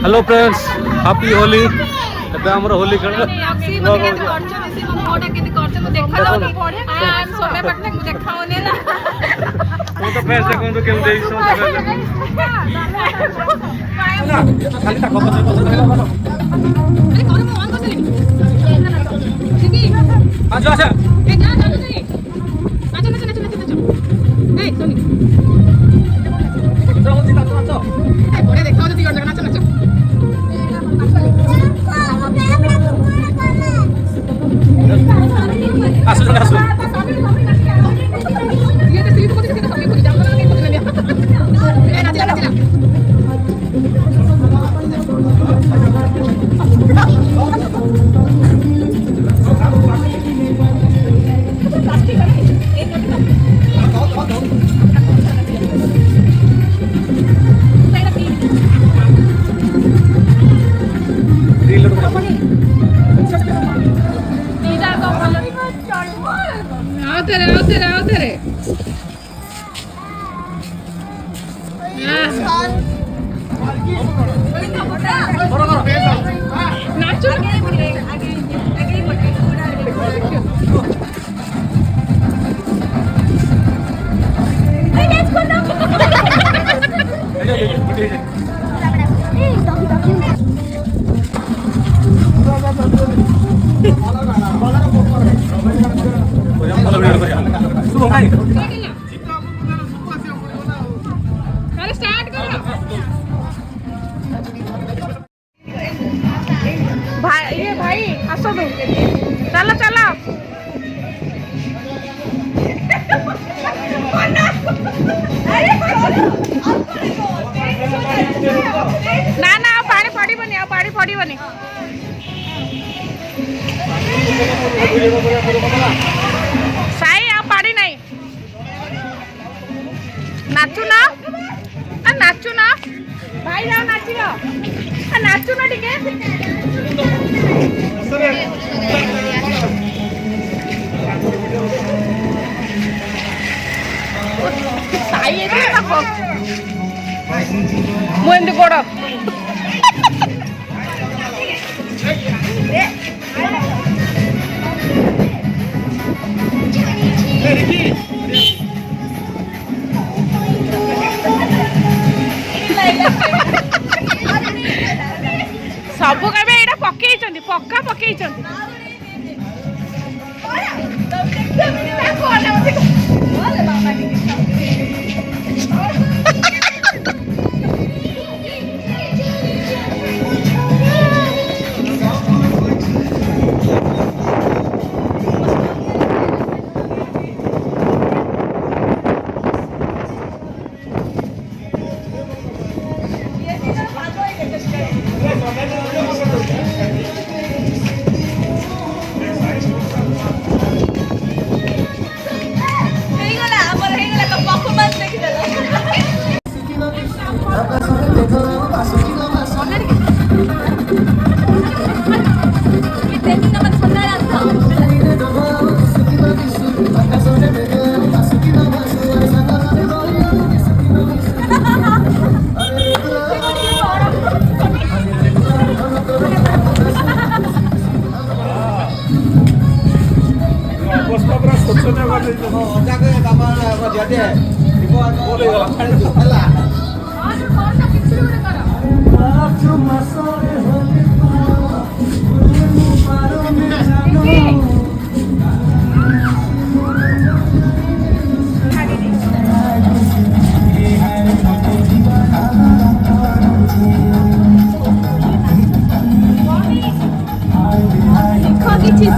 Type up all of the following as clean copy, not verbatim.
Hello friends happy Holi ଏବେ ଆମର ହୋଲି ଖେଳ ମୁଁ ତ ଫେସ୍ ଦେଖନ୍ତୁ କେମିତି भाई आसो तू चलो चलो ना ना पानी पड़बनी पानी पड़बनी साई आ पानी नहीं नाचु ना नाचु ना भाई जाओ नाची नाचु ना टिके साई मुझे गोड़ सब कबे एटा पकई पक्का पकई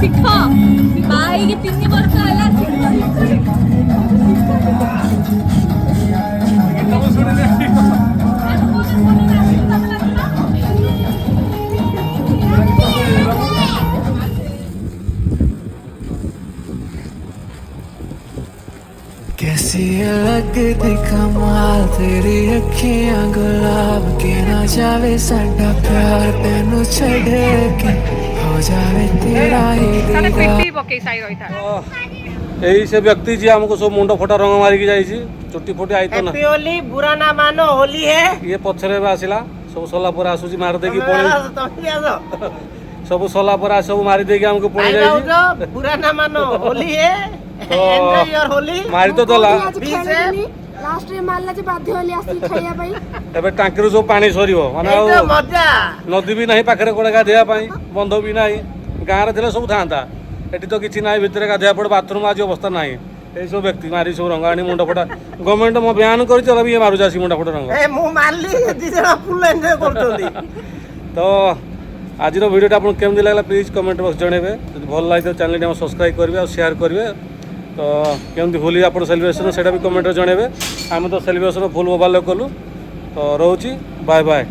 शिख भाई के 3 वर्ष कैसी अलग दिखा माल तेरी अखियां गुलाब के ना जावे साडा प्यार तेनू छड़े के हो जावे तेरा ही दीदा यही से व्यक्ति जी हमको सब मुंड फटा रंग मारिकी जाइए चुट्टी फुटी आई तो ना होली बुरा ना मानो होली है ये पछरे में आसिला सब सरला पर आसुची मार देकी ତମେ पळे ତମେ ଆସ सब सरला पर सब मारी देकी हमको पळे ଭାଇ जाई ଭାଉଜ ପୁରା ନା ମାନ ହୋଲି ହେ तो ଏନ୍ଜୟ ୟର ହୋଲି मारी तो दला लास्ट रे मारला जे बाध्य होली आसी खाइया पई एबे टांकीरु सब पानी सरिबो माने ଏଇ ତ ଆଉ ମଜା नदी भी नहीं पाखरे कोड़े गाधेया पाई बंध भी नहीं गाँव रे सब था एटी तो किसी ना भितर गाधेया पड़े बाथरूम आज अवस्था ना ये सब व्यक्ति मारी सब रंग आनी मुंड फटा गवर्नमेंट मो बयान कर ये मारू जासी मुंड फटा रंग ଏ ମୁଁ ମାରିଲି ଦି ଜଣ ଫୁଲ ଏନ୍ଜୟ କରୁଛନ୍ତି तो आज भिडियो आपको केमती लगला प्लीज कमेंट बॉक्स जनइबे जब भल लगे तो चैनल को सब्सक्राइब करेंगे और शेयर करेंगे तो केमती होली आप सेलिब्रेशन से भी कमेंट जनइबे आम तो सेलिब्रेशन फुल मोबाइल कलु तो रोची बाय बाय।